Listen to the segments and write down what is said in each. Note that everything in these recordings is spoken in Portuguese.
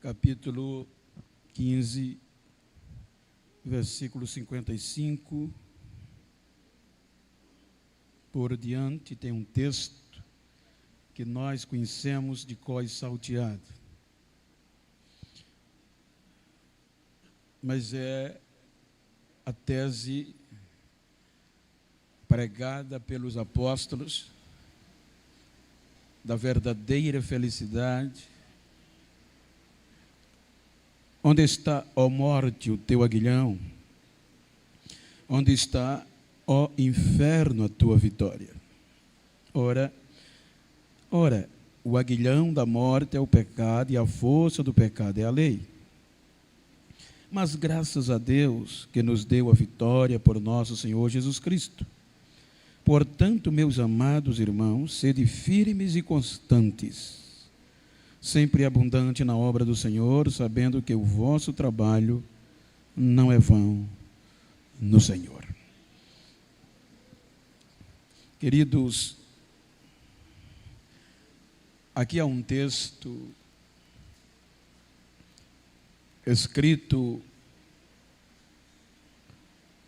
capítulo 15, versículo 55 por diante, tem um texto que nós conhecemos de cor salteado. Mas é a tese pregada pelos apóstolos da verdadeira felicidade. Onde está, ó morte, o teu aguilhão? Onde está, ó inferno, a tua vitória? Ora, o aguilhão da morte é o pecado e a força do pecado é a lei. Mas graças a Deus que nos deu a vitória por nosso Senhor Jesus Cristo. Portanto, meus amados irmãos, sede firmes e constantes, sempre abundante na obra do Senhor, sabendo que o vosso trabalho não é vão no Senhor. Queridos, aqui há um texto escrito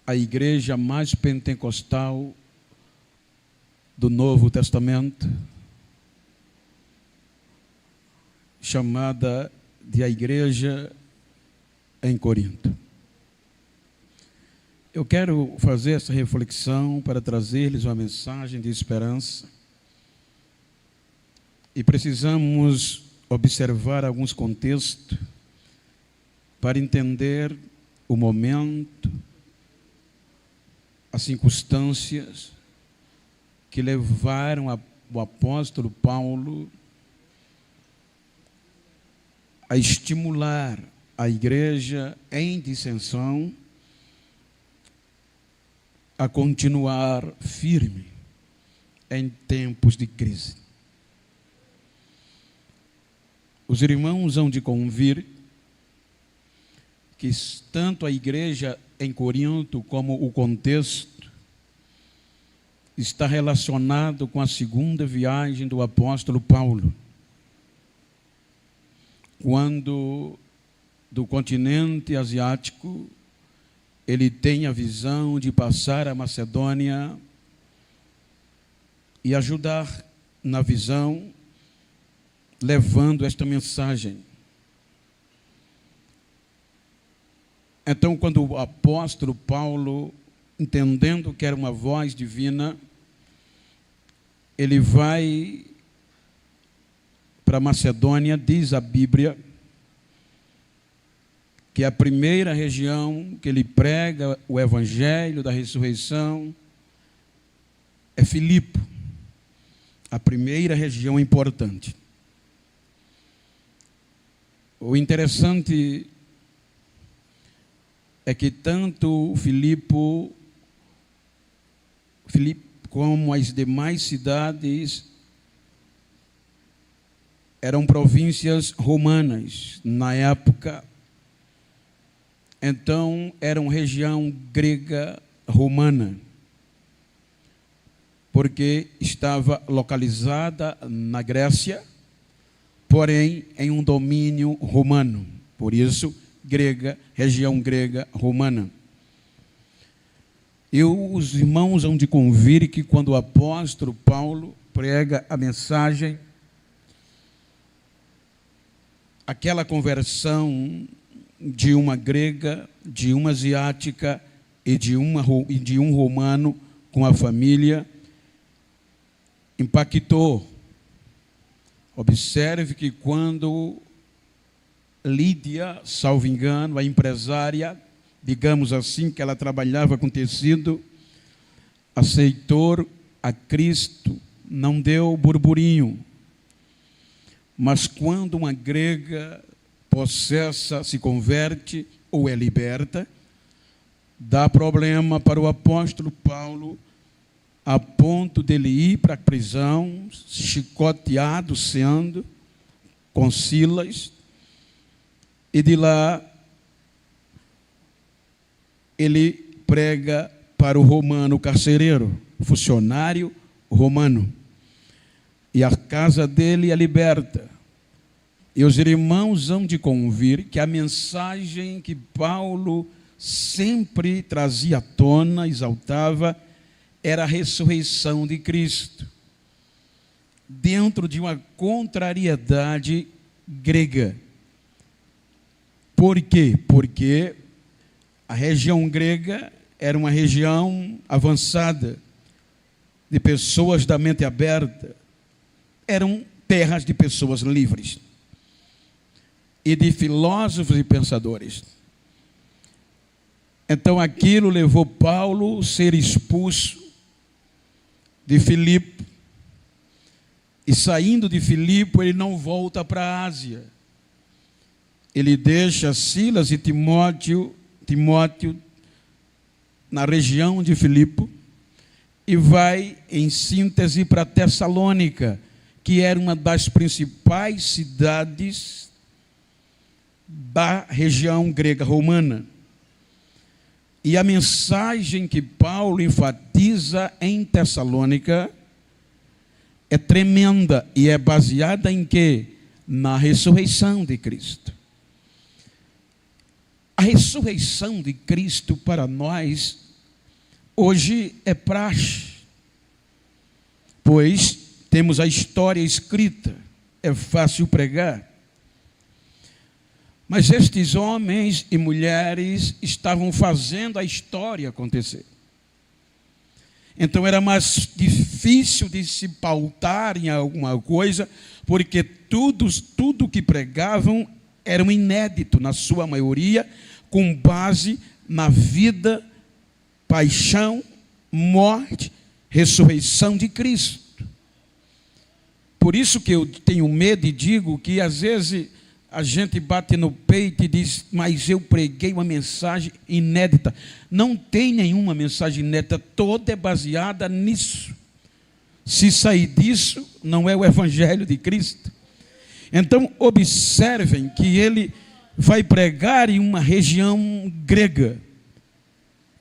à igreja mais pentecostal do Novo Testamento, chamada de a igreja em Corinto. Eu quero fazer essa reflexão para trazer-lhes uma mensagem de esperança. E precisamos observar alguns contextos para entender o momento, as circunstâncias que levaram o apóstolo Paulo a estimular a igreja em dissensão a continuar firme em tempos de crise. Os irmãos hão de convir que tanto a igreja em Corinto como o contexto está relacionado com a segunda viagem do apóstolo Paulo, quando do continente asiático ele tem a visão de passar a Macedônia e ajudar na visão, levando esta mensagem. Então, quando o apóstolo Paulo, entendendo que era uma voz divina, ele vai para Macedônia. Diz a Bíblia que a primeira região que ele prega o evangelho da ressurreição é Filipe, a primeira região importante. O interessante é que tanto Filipe como as demais cidades eram províncias romanas na época. Então, eram região grega romana, porque estava localizada na Grécia, porém em um domínio romano. Por isso, grega, região grega romana. E os irmãos hão de convir que quando o apóstolo Paulo prega a mensagem, aquela conversão de uma grega, de uma asiática e de um romano com a família impactou. Observe que quando Lídia, salvo engano, a empresária, digamos assim, que ela trabalhava com tecido, aceitou a Cristo, não deu burburinho. Mas quando uma grega possessa se converte ou é liberta, dá problema para o apóstolo Paulo, a ponto dele ir para a prisão, chicoteado sendo, com Silas, e de lá ele prega para o romano carcereiro, funcionário romano, e a casa dele é liberta. E os irmãos hão de convir que a mensagem que Paulo sempre trazia à tona, exaltava, era a ressurreição de Cristo, dentro de uma contrariedade grega. Por quê? Porque a região grega era uma região avançada, de pessoas da mente aberta, eram terras de pessoas livres e de filósofos e pensadores. Então aquilo levou Paulo a ser expulso de Filipe, e saindo de Filipe ele não volta para a Ásia. Ele deixa Silas e Timóteo na região de Filipe e vai, em síntese, para Tessalônica, que era uma das principais cidades da região grega romana. E a mensagem que Paulo enfatiza em Tessalônica é tremenda e é baseada em quê? Na ressurreição de Cristo. A ressurreição de Cristo para nós hoje é praxe, pois temos a história escrita, é fácil pregar. Mas estes homens e mulheres estavam fazendo a história acontecer. Então era mais difícil de se pautar em alguma coisa, porque tudo que pregavam era um inédito, na sua maioria, com base na vida, paixão, morte, ressurreição de Cristo. Por isso que eu tenho medo e digo que às vezes a gente bate no peito e diz, mas eu preguei uma mensagem inédita. Não tem nenhuma mensagem inédita, toda é baseada nisso. Se sair disso, não é o Evangelho de Cristo. Então, observem que ele vai pregar em uma região grega.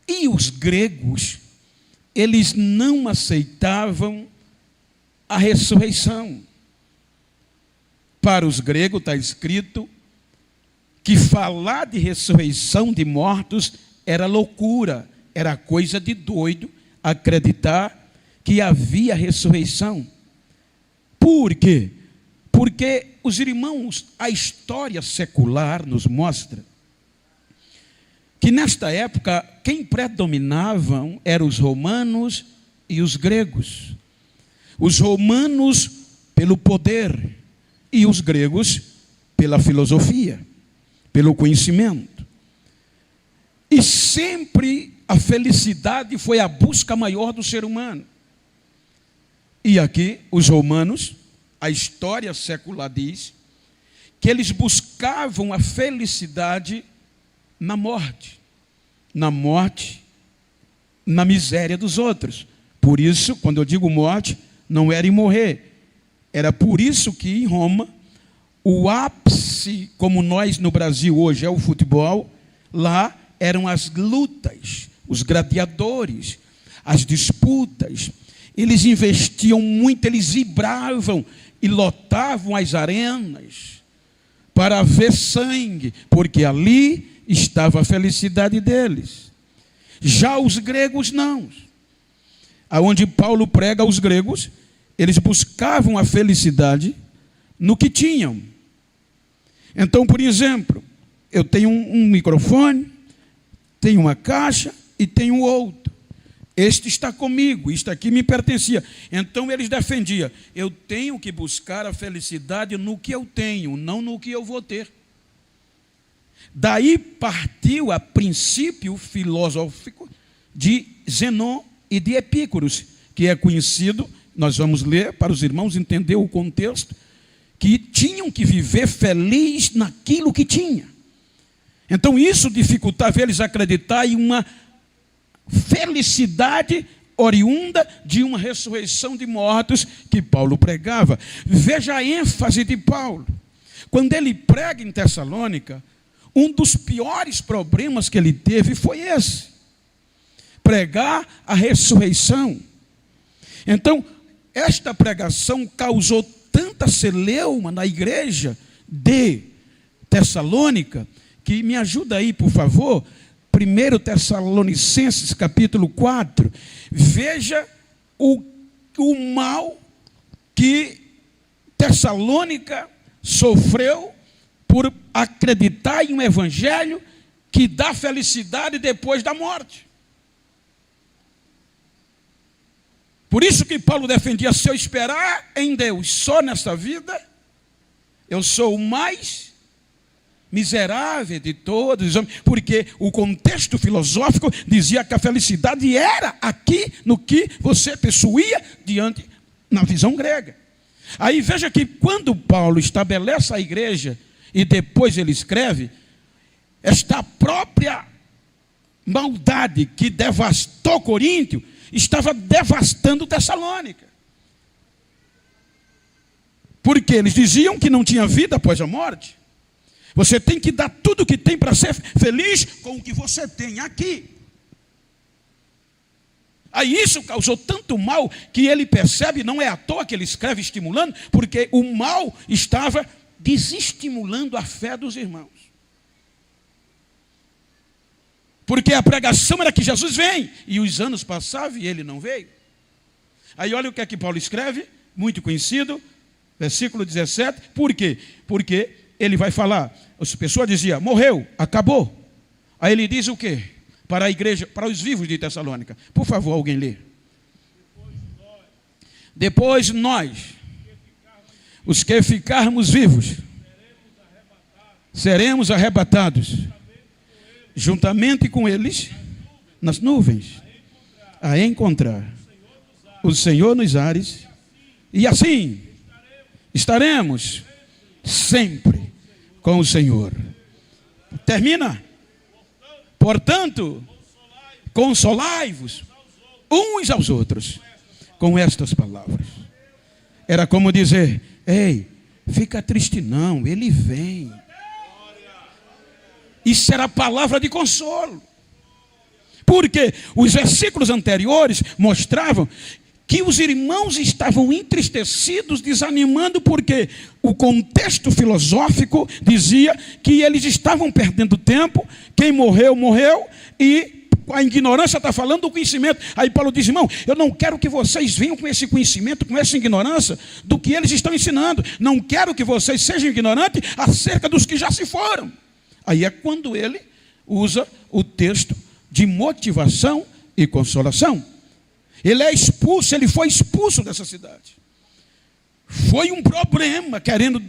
E os gregos, eles não aceitavam a ressurreição. Para os gregos está escrito que falar de ressurreição de mortos era loucura, era coisa de doido acreditar que havia ressurreição. Por quê? Porque, os irmãos, a história secular nos mostra que nesta época quem predominavam eram os romanos e os gregos. Os romanos pelo poder e os gregos pela filosofia, pelo conhecimento. E sempre a felicidade foi a busca maior do ser humano. E aqui os romanos, a história secular diz que eles buscavam a felicidade na morte, na miséria dos outros. Por isso, quando eu digo morte, não era em morrer. Era por isso que em Roma, o ápice, como nós no Brasil hoje é o futebol, lá eram as lutas, os gladiadores, as disputas. Eles investiam muito, eles vibravam e lotavam as arenas para ver sangue, porque ali estava a felicidade deles. Já os gregos não. Aonde Paulo prega aos gregos, eles buscavam a felicidade no que tinham. Então, por exemplo, eu tenho um microfone, tenho uma caixa e tenho outro. Este está comigo, isto aqui me pertencia. Então eles defendiam, eu tenho que buscar a felicidade no que eu tenho, não no que eu vou ter. Daí partiu a princípio filosófico de Zenón e de Epícuros, que é conhecido, nós vamos ler para os irmãos entender o contexto, que tinham que viver feliz naquilo que tinha. Então isso dificultava eles acreditar em uma felicidade oriunda de uma ressurreição de mortos que Paulo pregava. Veja a ênfase de Paulo. Quando ele prega em Tessalônica, um dos piores problemas que ele teve foi esse: pregar a ressurreição. Então, esta pregação causou tanta celeuma na igreja de Tessalônica, que me ajuda aí, por favor, 1 Tessalonicenses capítulo 4, veja o mal que Tessalônica sofreu por acreditar em um evangelho que dá felicidade depois da morte. Por isso que Paulo defendia: se eu esperar em Deus só nesta vida, eu sou o mais miserável de todos os homens, porque o contexto filosófico dizia que a felicidade era aqui no que você possuía diante, na visão grega. Aí veja que quando Paulo estabelece a igreja e depois ele escreve, esta própria maldade que devastou Coríntio estava devastando Tessalônica. Porque eles diziam que não tinha vida após a morte. Você tem que dar tudo o que tem para ser feliz com o que você tem aqui. Aí isso causou tanto mal que ele percebe, não é à toa que ele escreve estimulando, porque o mal estava desestimulando a fé dos irmãos. Porque a pregação era que Jesus vem, e os anos passavam e ele não veio. Aí olha o que é que Paulo escreve, muito conhecido, versículo 17, por quê? Porque ele vai falar, as pessoas diziam, morreu, acabou. Aí ele diz o quê? Para a igreja, para os vivos de Tessalônica. Por favor, alguém lê. Depois nós, os que ficarmos vivos, seremos arrebatados, juntamente com eles, nas nuvens, a encontrar o Senhor nos ares, e assim estaremos sempre com o Senhor. Termina. Portanto, consolai-vos uns aos outros com estas palavras. Era como dizer: ei, fica triste não, ele vem. Isso era palavra de consolo. Porque os versículos anteriores mostravam que os irmãos estavam entristecidos, desanimando, porque o contexto filosófico dizia que eles estavam perdendo tempo, quem morreu, morreu, e a ignorância está falando do conhecimento. Aí Paulo diz: irmão, eu não quero que vocês venham com esse conhecimento, com essa ignorância do que eles estão ensinando. Não quero que vocês sejam ignorantes acerca dos que já se foram. Aí é quando ele usa o texto de motivação e consolação. Ele é expulso, ele foi expulso dessa cidade. Foi um problema, querendo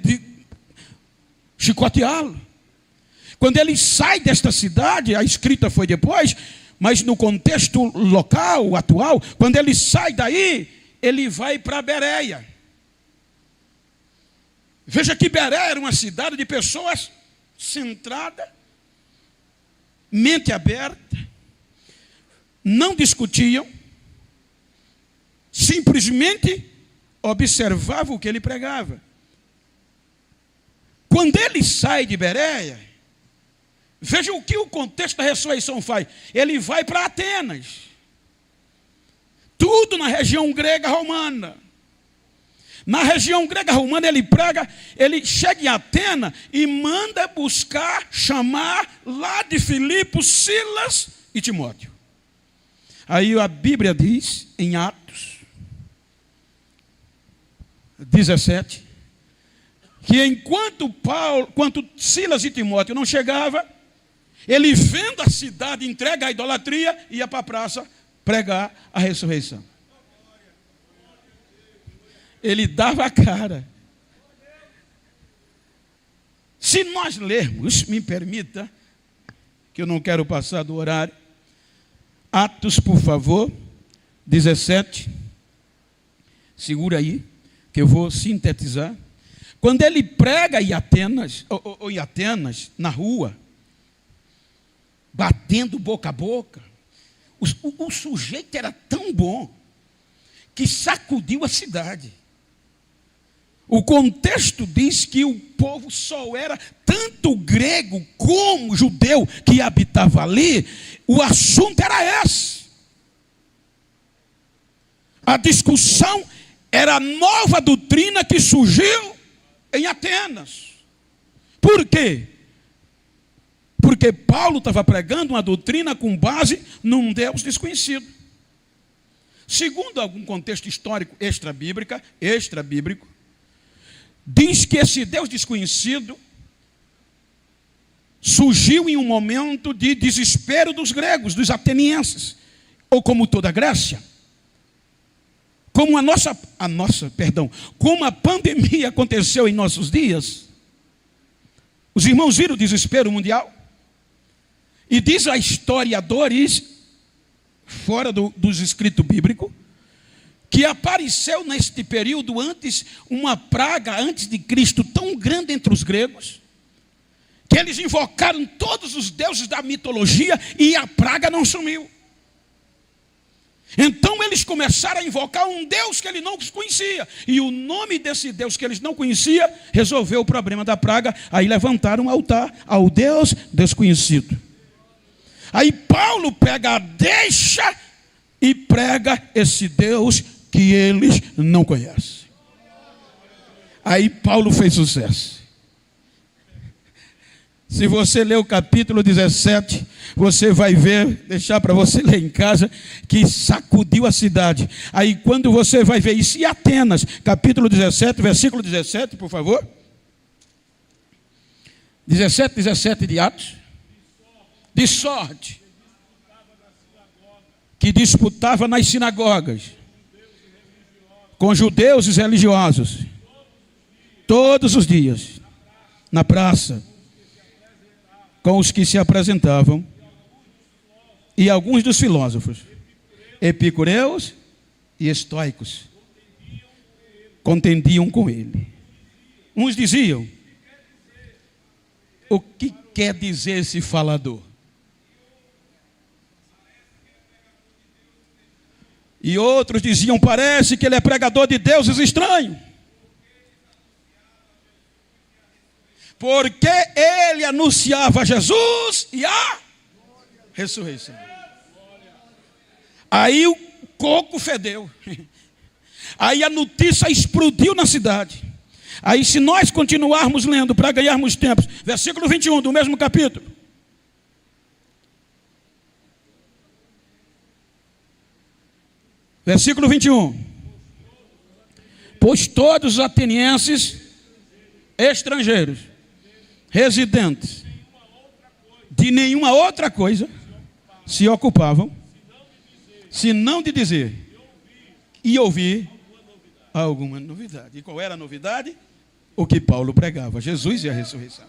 chicoteá-lo. Quando ele sai desta cidade, a escrita foi depois, mas no contexto local, atual, quando ele sai daí, ele vai para Bereia. Veja que Bereia era uma cidade de pessoas centradas, mente aberta, não discutiam, simplesmente observava o que ele pregava. Quando ele sai de Bereia, veja o que o contexto da ressurreição faz. Ele vai para Atenas. Tudo na região grega romana. Na região grega romana ele prega, ele chega em Atenas e manda buscar, chamar lá de Filipos, Silas e Timóteo. Aí a Bíblia diz, em Atos 17, que enquanto Silas e Timóteo não chegavam, ele vendo a cidade entregue à idolatria, ia para a praça pregar a ressurreição. Ele dava a cara. Se nós lermos, me permita, que eu não quero passar do horário, Atos, por favor, 17, segura aí, que eu vou sintetizar. Quando ele prega em Atenas, em Atenas, na rua, batendo boca a boca, o sujeito era tão bom que sacudiu a cidade. O contexto diz que o povo só era tanto grego como judeu que habitava ali. O assunto era esse. A discussão era a nova doutrina que surgiu em Atenas. Por quê? Porque Paulo estava pregando uma doutrina com base num Deus desconhecido. Segundo algum contexto histórico extra-bíblico, diz que esse Deus desconhecido surgiu em um momento de desespero dos gregos, dos atenienses, ou como toda a Grécia. Como como a pandemia aconteceu em nossos dias, os irmãos viram o desespero mundial? E diz a historiadores, fora dos escritos bíblicos, que apareceu neste período uma praga antes de Cristo tão grande entre os gregos, que eles invocaram todos os deuses da mitologia e a praga não sumiu. Então eles começaram a invocar um Deus que eles não conheciam. E o nome desse Deus que eles não conheciam resolveu o problema da praga. Aí levantaram um altar ao Deus desconhecido. Aí Paulo pega a deixa e prega esse Deus que eles não conhecem. Aí Paulo fez sucesso. Se você ler o capítulo 17, você vai ver, deixar para você ler em casa, que sacudiu a cidade. Aí quando você vai ver isso, e Atenas, capítulo 17, versículo 17, por favor. 17 de Atos. De sorte que disputava nas sinagogas com judeus e religiosos todos os dias, na praça, com os que se apresentavam, e alguns dos filósofos, epicureus e estoicos, contendiam com ele. Uns diziam: o que quer dizer esse falador? E outros diziam: parece que ele é pregador de deuses estranhos. Porque ele anunciava Jesus e a ressurreição. Aí o coco fedeu. Aí a notícia explodiu na cidade. Aí se nós continuarmos lendo para ganharmos tempo, versículo 21 do mesmo capítulo. Versículo 21. Pois todos os atenienses estrangeiros, residentes, de nenhuma outra coisa se ocupavam, senão de dizer e ouvir alguma novidade. E qual era a novidade? O que Paulo pregava: Jesus e a ressurreição.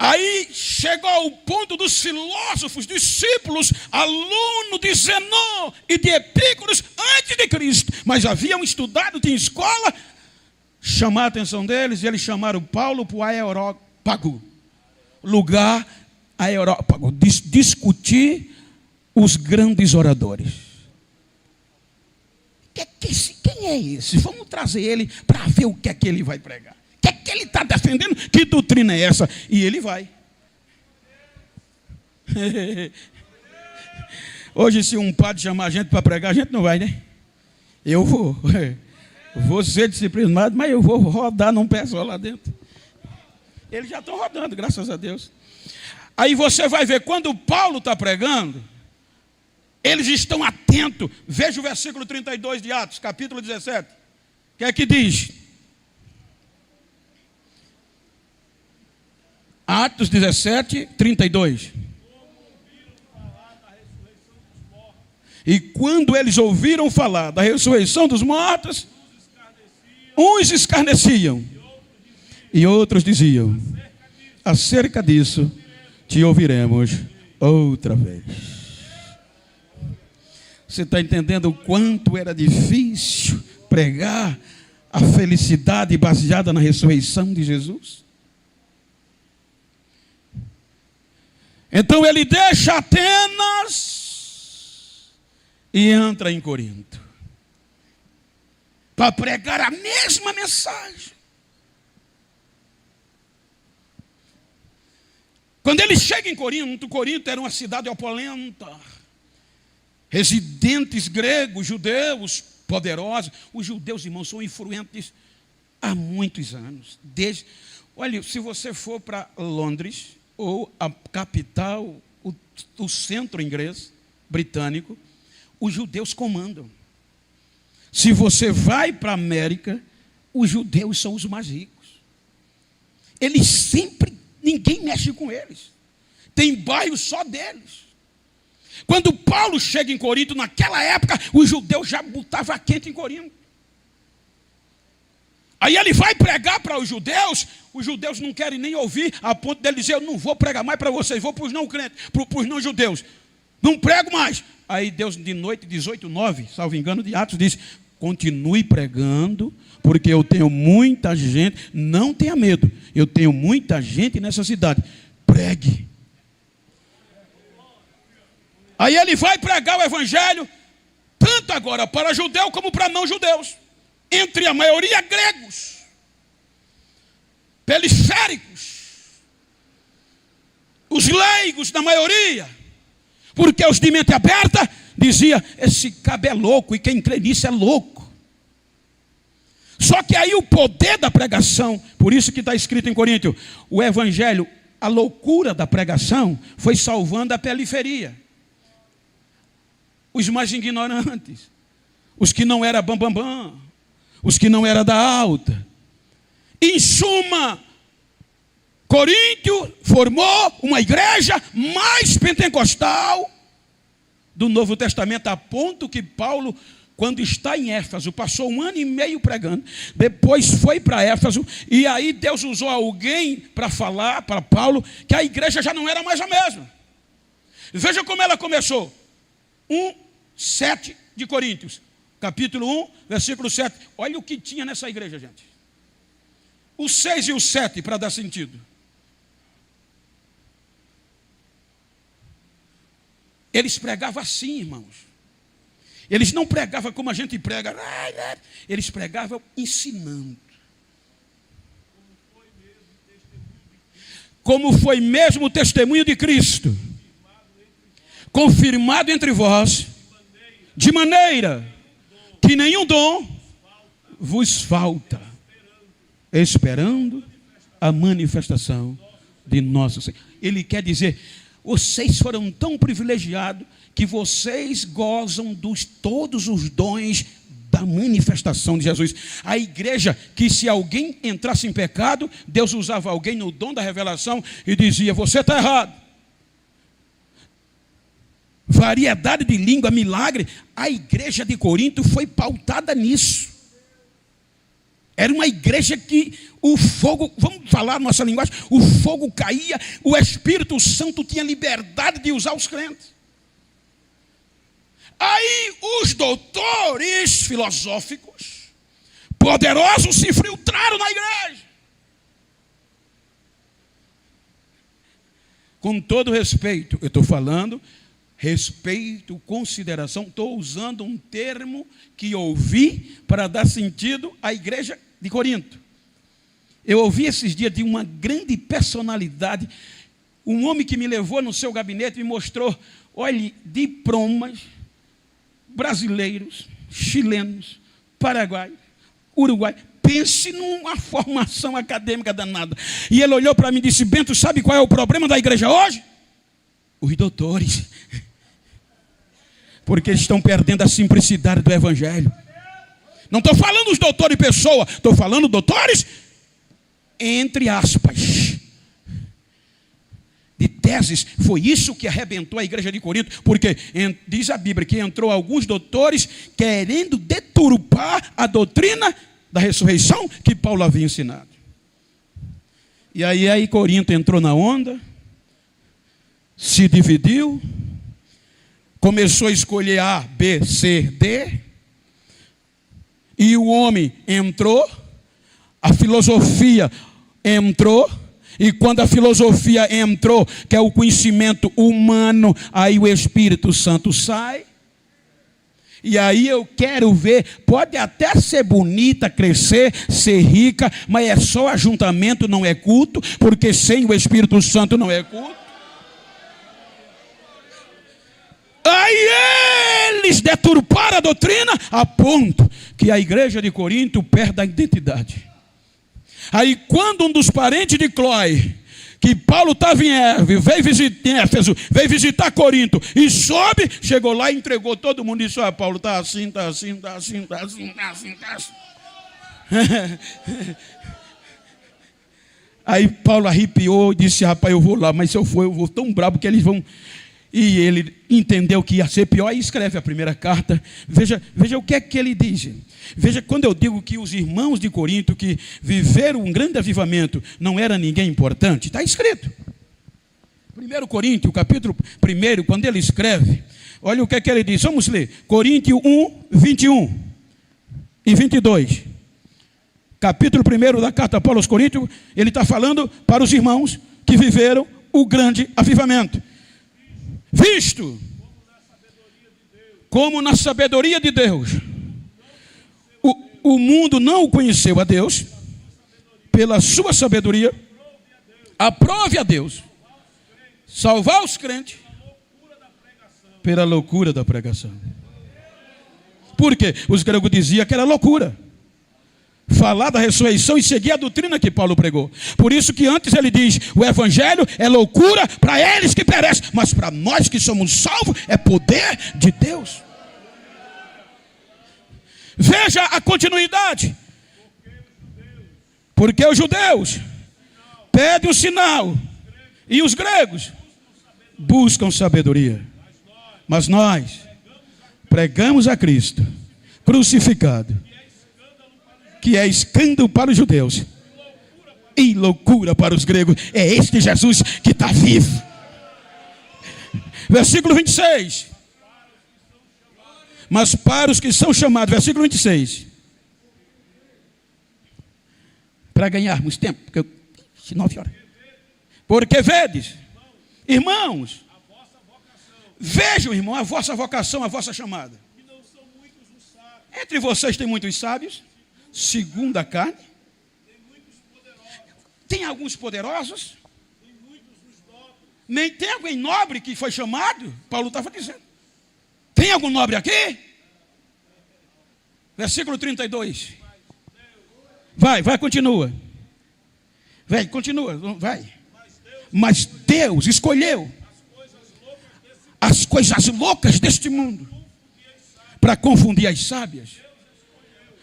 Aí chegou ao ponto dos filósofos, discípulos, alunos de Zenão e de Epícuros antes de Cristo, mas haviam estudado, tinham escola, chamar a atenção deles, e eles chamaram Paulo para o Areópago, lugar Areópago, discutir os grandes oradores. Quem é esse? Vamos trazer ele para ver o que é que ele vai pregar. O que é que ele está defendendo? Que doutrina é essa? E ele vai. Hoje, se um padre chamar a gente para pregar, a gente não vai, né? Eu vou. Vou ser disciplinado, mas eu vou rodar num pé só lá dentro. Eles já estão rodando, graças a Deus. Aí você vai ver, quando Paulo está pregando, eles estão atentos. Veja o versículo 32 de Atos, capítulo 17. O que é que diz? Atos 17, 32. E quando eles ouviram falar da ressurreição dos mortos, uns escarneciam e outros diziam: acerca disso te ouviremos outra vez. Você está entendendo o quanto era difícil pregar a felicidade baseada na ressurreição de Jesus? Então ele deixa Atenas e entra em Corinto para pregar a mesma mensagem. Quando ele chega em Corinto, Corinto era uma cidade opulenta, residentes gregos, judeus poderosos. Os judeus, irmãos, são influentes há muitos anos. Olha, se você for para Londres, ou a capital, o centro inglês, britânico, os judeus comandam. Se você vai para a América, os judeus são os mais ricos. Eles sempre, ninguém mexe com eles. Tem bairro só deles. Quando Paulo chega em Corinto, naquela época, os judeus já botavam quente em Corinto. Aí ele vai pregar para os judeus não querem nem ouvir, a ponto dele dizer, eu não vou pregar mais para vocês, vou para os não crentes, para os não judeus. Não prego mais. Aí Deus, de noite, 18:9, salvo engano, de Atos, diz, continue pregando, porque eu tenho muita gente, não tenha medo, eu tenho muita gente nessa cidade. Pregue. Aí ele vai pregar o evangelho, tanto agora para judeu como para não judeus. Entre a maioria gregos, periféricos, os leigos da maioria, porque os de mente aberta dizia, esse cabo é louco, e quem crê nisso é louco. Só que aí o poder da pregação, por isso que está escrito em Coríntios, o evangelho, a loucura da pregação foi salvando a periferia. Os mais ignorantes, os que não eram bambambam, os que não eram da alta. Em suma, Coríntio formou uma igreja mais pentecostal do Novo Testamento, a ponto que Paulo, quando está em Éfeso, passou 1 ano e meio pregando, depois foi para Éfeso, e aí Deus usou alguém para falar para Paulo que a igreja já não era mais a mesma. Veja como ela começou. 1:7 de Coríntios, capítulo 1, versículo 7. Olha o que tinha nessa igreja, gente. O 6 e o 7, para dar sentido. Eles pregavam assim, irmãos. Eles não pregavam como a gente prega. Eles pregavam ensinando. Como foi mesmo o testemunho de Cristo, confirmado entre vós, de maneira que nenhum dom vos falta, esperando a manifestação de nosso Senhor. Ele quer dizer, vocês foram tão privilegiados que vocês gozam dos todos os dons da manifestação de Jesus. A igreja que, se alguém entrasse em pecado, Deus usava alguém no dom da revelação e dizia, você está errado. Variedade de língua, milagre. A igreja de Corinto foi pautada nisso. Era uma igreja que o fogo, vamos falar a nossa linguagem, o fogo caía, o Espírito Santo tinha liberdade de usar os crentes. Aí os doutores filosóficos, poderosos, se infiltraram na igreja. Com todo respeito, eu estou falando, respeito, consideração, estou usando um termo que ouvi para dar sentido à igreja de Corinto. Eu ouvi esses dias de uma grande personalidade, um homem que me levou no seu gabinete e me mostrou, olhe, diplomas brasileiros, chilenos, paraguaios, uruguai. Pense numa formação acadêmica danada. E ele olhou para mim e disse, Bento, sabe qual é o problema da igreja hoje? Os doutores. Porque eles estão perdendo a simplicidade do evangelho. Não estou falando os doutores pessoa, estou falando doutores, entre aspas, de teses. Foi isso que arrebentou a igreja de Corinto, porque diz a Bíblia que entrou alguns doutores querendo deturpar a doutrina da ressurreição que Paulo havia ensinado. E aí Corinto entrou na onda, se dividiu, começou a escolher A, B, C, D, e o homem entrou, a filosofia entrou, e quando a filosofia entrou, que é o conhecimento humano, aí o Espírito Santo sai. E aí eu quero ver, pode até ser bonita, crescer, ser rica, mas é só ajuntamento, não é culto, porque sem o Espírito Santo não é culto. Aí eles deturparam a doutrina a ponto que a igreja de Corinto perde a identidade. Aí quando um dos parentes de Cloé, que Paulo estava em Éfeso, veio visitar Corinto, e soube, chegou lá e entregou todo mundo e disse: ó, Paulo está assim, está assim, está assim, está assim, está assim, está assim. Aí Paulo arrepiou e disse: rapaz, eu vou lá, mas se eu for, eu vou tão brabo que eles vão... E ele entendeu que ia ser pior e escreve a primeira carta. Veja o que é que ele diz. Veja, quando eu digo que os irmãos de Corinto que viveram um grande avivamento não era ninguém importante, está escrito. 1 Coríntios, capítulo 1, quando ele escreve, olha o que é que ele diz. Vamos ler. Coríntios 1, 21 e 22. Capítulo 1 da carta de Paulo aos Coríntios, ele está falando para os irmãos que viveram o grande avivamento. Visto como na sabedoria de Deus, o mundo não conheceu a Deus, pela sua sabedoria, aprove a Deus salvar os crentes pela loucura da pregação. Por quê? Os gregos diziam que era loucura falar da ressurreição e seguir a doutrina que Paulo pregou. Por isso que antes ele diz: o evangelho é loucura para eles que perecem, mas para nós que somos salvos é poder de Deus. Veja a continuidade. Porque os judeus pedem um sinal e os gregos buscam sabedoria, mas nós pregamos a Cristo crucificado, que é escândalo para os judeus e loucura para os gregos. É este Jesus que está vivo. Versículo 26. Mas para os que são chamados, versículo 26. Para ganharmos tempo, porque 9 horas. Porque vedes, irmãos, vejam, irmão, a vossa vocação, a vossa chamada. Entre vocês tem muitos sábios, segundo a carne. Tem alguns poderosos. Nem tem alguém nobre que foi chamado. Paulo estava dizendo: tem algum nobre aqui? Versículo 32. Vai, continua. Vai, continua, vai. Mas Deus escolheu as coisas loucas deste mundo para confundir as sábias.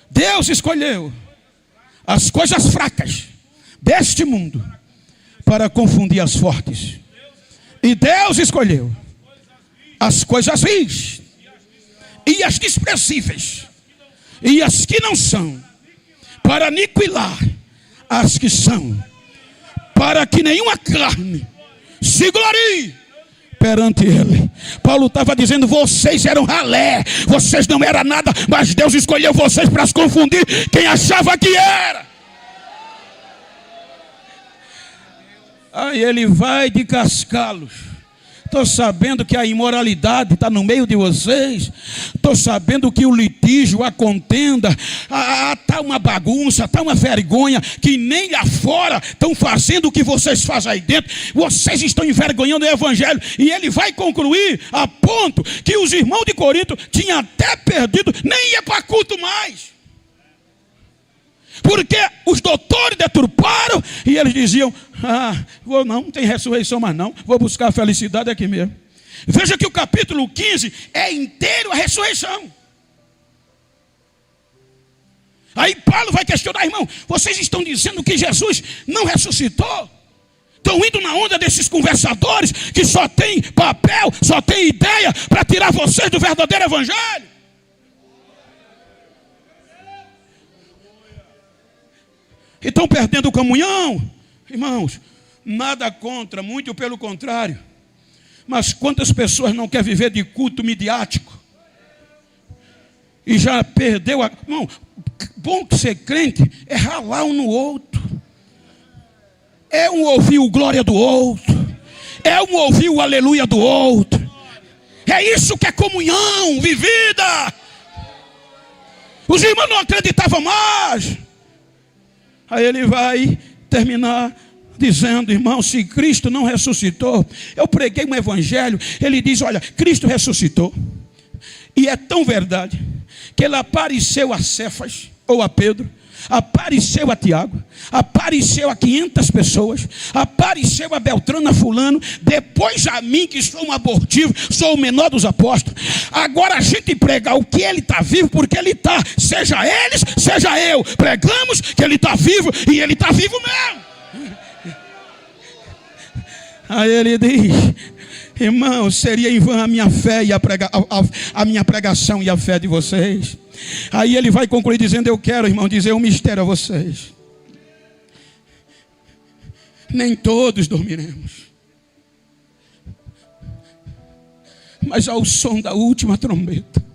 Deus escolheu as coisas fracas deste mundo para confundir as fortes. E Deus escolheu as coisas vis e as desprezíveis e as que não são, para aniquilar as que são, para que nenhuma carne se glorie perante ele. Paulo estava dizendo: vocês eram ralé, vocês não eram nada, mas Deus escolheu vocês para se confundir quem achava que era. Aí ele vai de cascá-los. Estou sabendo que a imoralidade está no meio de vocês. Estou sabendo que o litígio, a contenda, está uma bagunça, está uma vergonha, que nem lá fora estão fazendo o que vocês fazem aí dentro. Vocês estão envergonhando o evangelho. E ele vai concluir a ponto que os irmãos de Corinto tinham até perdido, nem ia para culto mais. Porque os doutores deturparam e eles diziam: não tem ressurreição mais não, vou buscar a felicidade aqui mesmo. Veja que o capítulo 15 é inteiro a ressurreição. Aí Paulo vai questionar: irmão, vocês estão dizendo que Jesus não ressuscitou? Estão indo na onda desses conversadores que só tem papel, só tem ideia para tirar vocês do verdadeiro evangelho? E estão perdendo comunhão. Irmãos, nada contra, muito pelo contrário. Mas quantas pessoas não querem viver de culto midiático? E já perdeu a... Irmão, bom que ser crente é ralar um no outro. É um ouvir o glória do outro. É um ouvir o aleluia do outro. É isso que é comunhão vivida. Os irmãos não acreditavam mais. Aí ele vai terminar dizendo: irmão, se Cristo não ressuscitou, eu preguei um evangelho, ele diz: olha, Cristo ressuscitou, e é tão verdade, que ele apareceu a Cefas, ou a Pedro, apareceu a Tiago, apareceu a 500 pessoas, apareceu a Beltrano, a fulano, depois a mim que sou um abortivo, sou o menor dos apóstolos. Agora a gente prega o que ele está vivo, porque ele está, seja eles, seja eu, pregamos que ele está vivo e ele está vivo mesmo. Aí ele diz: irmão, seria em vão a minha fé e a minha pregação e a fé de vocês. Aí ele vai concluir dizendo: eu quero, irmão, dizer um mistério a vocês. Nem todos dormiremos, mas ao som da última trombeta.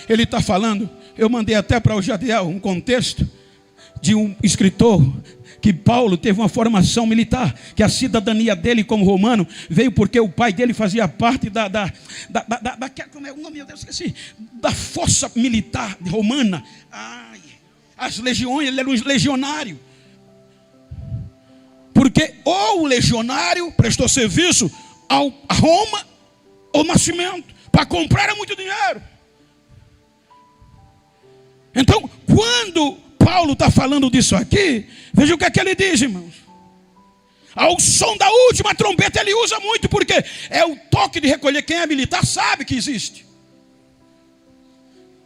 Ele está falando, eu mandei até para o Jadiel um contexto de um escritor que Paulo teve uma formação militar, que a cidadania dele como romano veio porque o pai dele fazia parte como é o nome, meu Deus, esqueci, da força militar romana. As legiões, ele era um legionário. Porque ou o legionário prestou serviço a Roma ou nascimento, para comprar era muito dinheiro. Então, quando Paulo está falando disso aqui, veja o que é que ele diz, irmãos. Ao som da última trombeta, ele usa muito, porque é o toque de recolher. Quem é militar sabe que existe.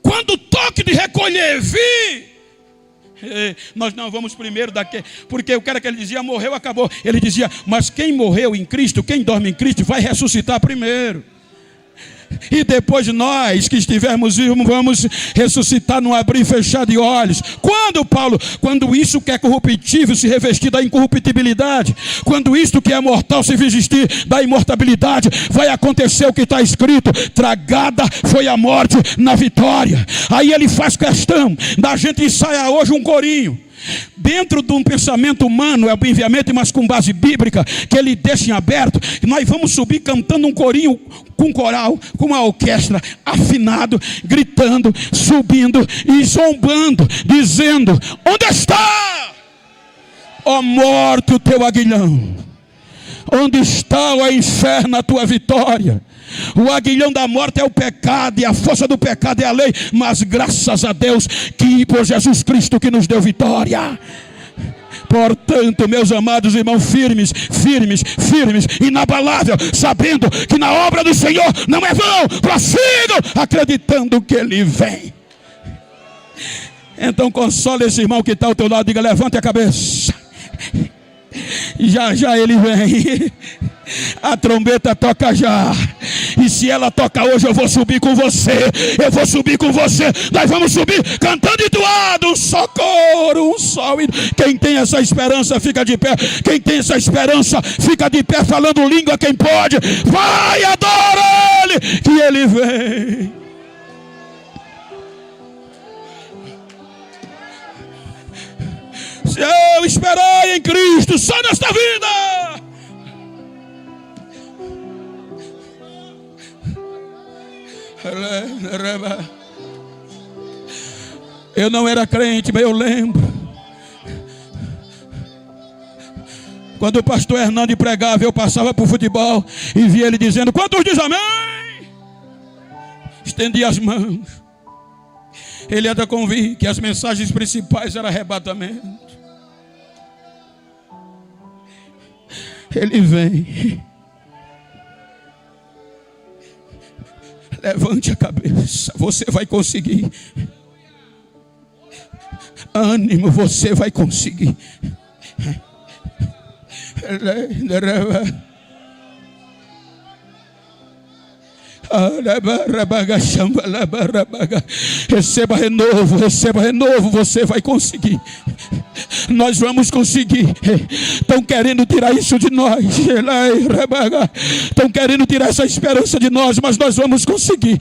Quando o toque de recolher vir, nós não vamos primeiro daqui, porque o cara que ele dizia, morreu, acabou. Ele dizia, mas quem morreu em Cristo, quem dorme em Cristo, vai ressuscitar primeiro. E depois nós que estivermos vivos vamos ressuscitar no abrir e fechar de olhos. Quando isso que é corruptível se revestir da incorruptibilidade, quando isto que é mortal se vestir da imortabilidade, vai acontecer o que está escrito: tragada foi a morte na vitória. Aí ele faz questão da gente ensaiar hoje um corinho. Dentro de um pensamento humano, é o enviamento, mas com base bíblica, que ele deixa em aberto, e nós vamos subir cantando um corinho com coral, com uma orquestra, afinado, gritando, subindo e zombando, dizendo: onde está, ó morte, o teu aguilhão? Onde está, ó inferno, a tua vitória? O aguilhão da morte é o pecado, e a força do pecado é a lei, mas graças a Deus que por Jesus Cristo que nos deu vitória. Portanto, meus amados irmãos, firmes, inabalável, sabendo que na obra do Senhor não é vão, prossigam, acreditando que Ele vem. Então consola esse irmão que está ao teu lado, diga: levante a cabeça, já Ele vem. A trombeta toca já. E se ela toca hoje, eu vou subir com você. Eu vou subir com você. Nós vamos subir cantando e doado. Um só coro, um só hino. Quem tem essa esperança fica de pé. Quem tem essa esperança fica de pé falando língua. Quem pode, vai, adora Ele, que Ele vem. Se eu esperar em Cristo só nesta vida, eu não era crente, mas eu lembro quando o pastor Hernando pregava, eu passava por futebol e via ele dizendo: quantos diz amém? Estendia as mãos. Ele era convicto que as mensagens principais eram arrebatamento. Ele vem. Levante a cabeça, você vai conseguir. Ânimo, você vai conseguir. Receba renovo, você vai conseguir. Nós vamos conseguir. Estão querendo tirar isso de nós, estão querendo tirar essa esperança de nós, mas nós vamos conseguir.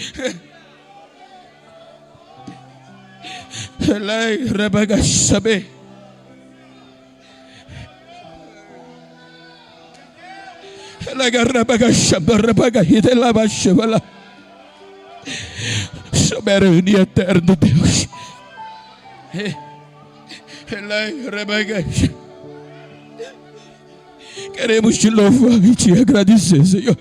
Soberano e eterno Deus, queremos te louvar e te agradecer, Senhor,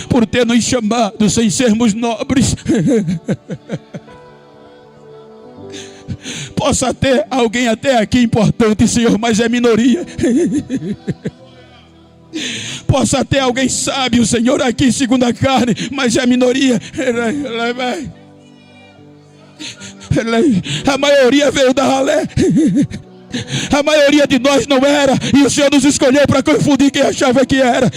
por ter nos chamado sem sermos nobres, Possa ter alguém até aqui importante, Senhor, mas é minoria. Possa ter alguém sábio, Senhor, aqui segundo a carne, mas é minoria. A maioria veio da ralé. A maioria de nós não era, e o Senhor nos escolheu para confundir quem achava que era,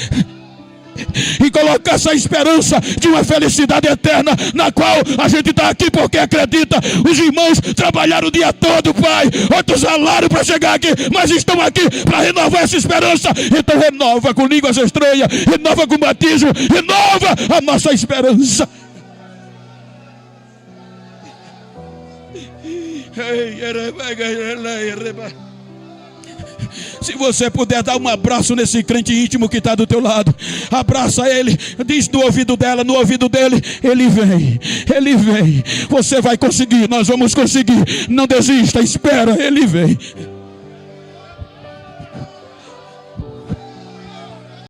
e colocar essa esperança de uma felicidade eterna, na qual a gente está aqui porque acredita. Os irmãos trabalharam o dia todo, Pai, outros ralaram para chegar aqui, mas estão aqui para renovar essa esperança. Então renova com línguas estranhas, renova com batismo, renova a nossa esperança. Se você puder dar um abraço nesse crente íntimo que está do teu lado, abraça ele, diz no ouvido dela, no ouvido dele: ele vem, ele vem, você vai conseguir, nós vamos conseguir, não desista, espera, ele vem.